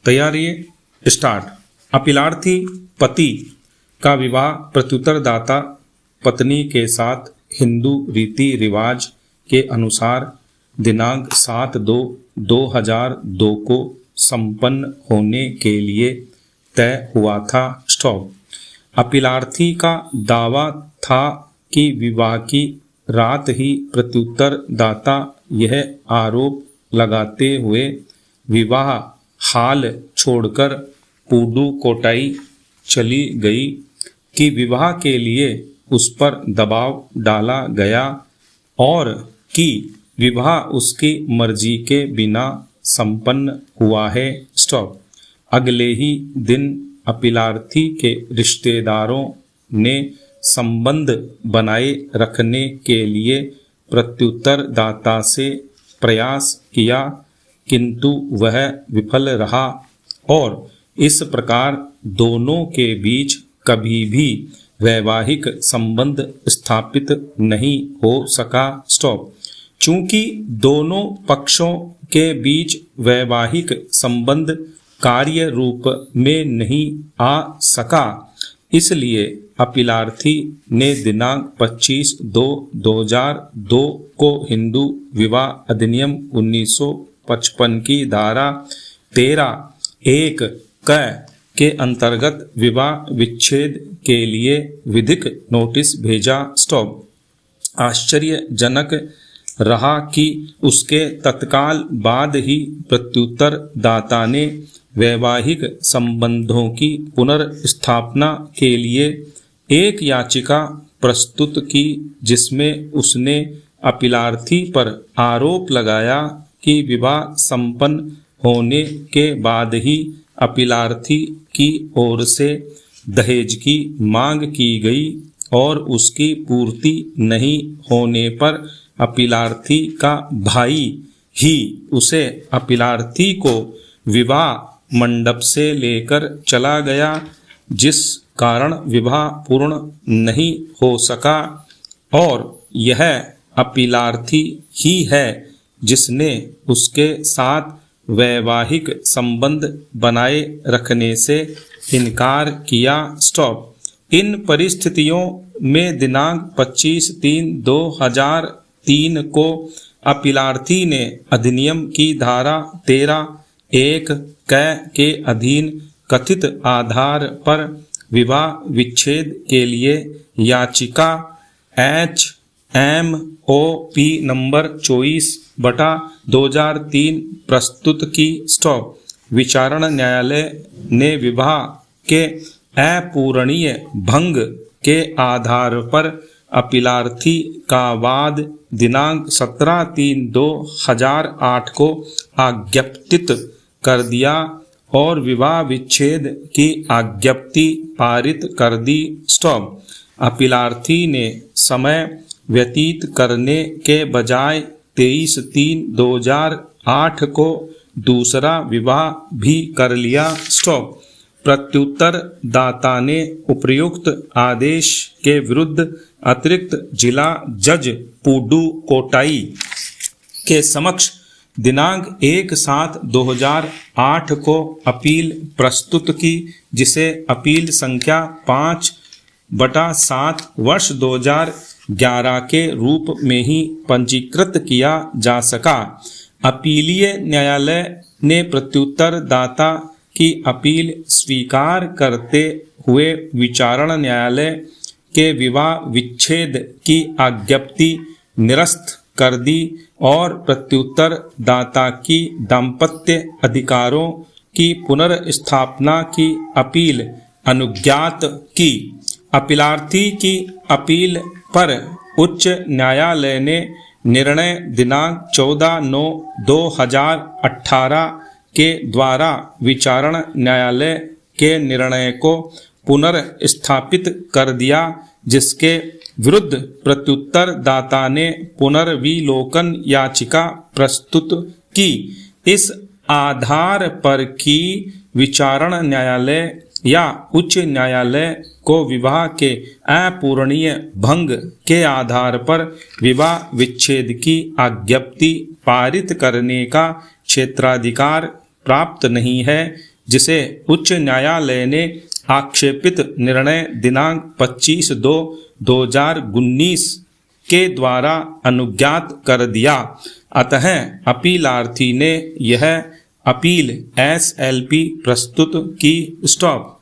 तैयारी स्टार्ट। अपीलार्थी पति का विवाह प्रत्युत्तरदाता पत्नी के साथ हिंदू रीति रिवाज के अनुसार दिनांक 7/2/2002 को संपन्न होने के लिए तय हुआ था। स्टॉप। अपीलार्थी का दावा था कि विवाह की रात ही प्रत्युत्तरदाता यह आरोप लगाते हुए विवाह हाल छोड़कर पुडुकोट्टई चली गई कि विवाह के लिए उस पर दबाव डाला गया और कि विवाह उसकी मर्जी के बिना संपन्न हुआ है। स्टॉप। अगले ही दिन अपीलार्थी के रिश्तेदारों ने संबंध बनाए रखने के लिए प्रत्युत्तरदाता से प्रयास किया, किंतु वह विफल रहा और इस प्रकार दोनों के बीच कभी भी वैवाहिक संबंध स्थापित नहीं हो सका। स्टॉप। चूंकि दोनों पक्षों के बीच वैवाहिक संबंध कार्य रूप में नहीं आ सका, इसलिए अपीलार्थी ने दिनांक 25/2/2002 को हिंदू विवाह अधिनियम 1955 की धारा 13(1) के अंतर्गत विवाह विच्छेद के लिए विधिक नोटिस भेजा। स्टॉप। आश्चर्यजनक रहा कि उसके तत्काल बाद ही प्रत्युत्तरदाता ने वैवाहिक संबंधों की पुनर्स्थापना के लिए एक याचिका प्रस्तुत की, जिसमें उसने अपीलार्थी पर आरोप लगाया कि विवाह संपन्न होने के बाद ही अपीलार्थी की ओर से दहेज की मांग की गई और उसकी पूर्ति नहीं होने पर अपीलार्थी का भाई ही उसे अपीलार्थी को विवाह मंडप से लेकर चला गया, जिस कारण विवाह पूर्ण नहीं हो सका और यह अपीलार्थी ही है जिसने उसके साथ वैवाहिक संबंध बनाए रखने से इनकार किया। स्टॉप। इन परिस्थितियों में दिनांक 25/3/2003 को अपीलार्थी ने अधिनियम की धारा 13(1) के अधीन कथित आधार पर विवाह विच्छेद के लिए याचिका HMOP नंबर 24/2003 प्रस्तुत की। स्टॉप। विचारण न्यायालय ने विवाह के अपूरणीय भंग के आधार पर अपीलार्थी का वाद दिनांक 17/3/2008 को आज्ञप्तित कर दिया और विवाह विच्छेद की आज्ञप्ति पारित कर दी। स्टॉप। अपीलार्थी ने समय व्यतीत करने के बजाय 23/3/2008 को दूसरा विवाह भी कर लिया। स्टॉप। प्रत्युत्तरदाता ने उपर्युक्त आदेश के विरुद्ध अतिरिक्त जिला जज पुडुकोट्टई के समक्ष दिनांक 1/7/2008 को अपील प्रस्तुत की, जिसे अपील संख्या 5/7 वर्ष 2011 के रूप में ही पंजीकृत किया जा सका। अपीलीय न्यायालय ने प्रत्युत्तरदाता की अपील स्वीकार करते हुए विचारण न्यायालय के विवाह विच्छेद की आज्ञप्ति निरस्त कर दी और प्रत्युत्तरदाता की दाम्पत्य अधिकारों की पुनर्स्थापना की अपील अनुज्ञात की। अपीलार्थी की अपील पर उच्च न्यायालय ने निर्णय दिनांक 14/9/2018 के द्वारा विचारण न्यायालय के निर्णय को पुनर्स्थापित कर दिया, जिसके विरुद्ध प्रत्युत्तरदाता ने पुनर्विलोकन याचिका प्रस्तुत की। इस आधार पर कि विचारण न्यायालय या उच्च न्यायालय को विवाह के अपूरणीय भंग के आधार पर विवाह विच्छेद की आज्ञप्ति पारित करने का क्षेत्राधिकार प्राप्त नहीं है, जिसे उच्च न्यायालय ने आक्षेपित निर्णय दिनांक 25/2/2019 के द्वारा अनुज्ञात कर दिया। अतः अपीलार्थी ने यह अपील SLP प्रस्तुत की। स्टॉप।